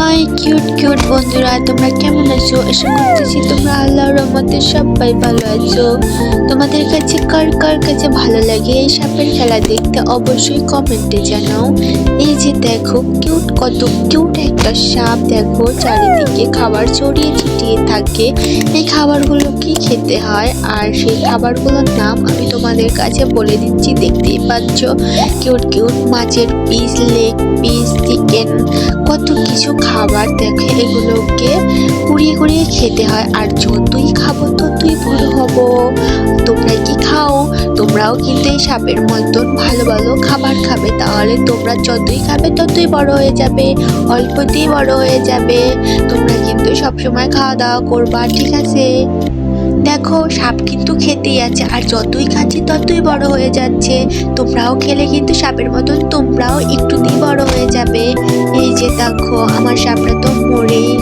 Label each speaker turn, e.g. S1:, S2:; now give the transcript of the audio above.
S1: High cute cute বন্ধুরা, তোমরা কেমন আছো? আশা করতেছি তোমরা আল্লাহর রহমতে সবাই ভালো আছো। তোমাদের কাছে কার কার কাছে ভালো লাগে এই সাপের খেলা দেখতে অবশ্যই কমেন্টে জানাও। এই যে দেখো কিউট, কত কিউট একটা সাপ। দেখো চারিদিকে খাবার ছড়িয়ে ছিটিয়ে থাকে। এই খাবারগুলো কি খেতে হয় আর সেই খাবারগুলোর নাম আমি তোমাদের কাছে বলে দিচ্ছি, দেখতেই পাচ্ছ। কিউট কিউট মাছের পিস, লেগ পিস, চিকেন, কত কিছু খাবার। দেখে এগুলোকে কুড়িয়ে কুড়িয়ে খেতে হয়, আর যতই খাবো ততই বড় হব। তোমরা কি খাও? তোমরাও কিন্তু এই সাপের মতন ভালো ভালো খাবার খাবে, তাহলে তোমরা যতই খাবে ততই বড় হয়ে যাবে, অল্পতেই বড় হয়ে যাবে। তোমরা কিন্তু সবসময় খাওয়া দাওয়া করবা, ঠিক আছে? দেখো সাপ কিন্তু খেতেই আছে, আর যতই খাচ্ছি ততই বড় হয়ে যাচ্ছে। তোমরাও খেলে কিন্তু সাপের মতন তোমরাও একটুতেই বড় হয়ে যাবে। এই যে দেখো আমার সাপটা তো মরেই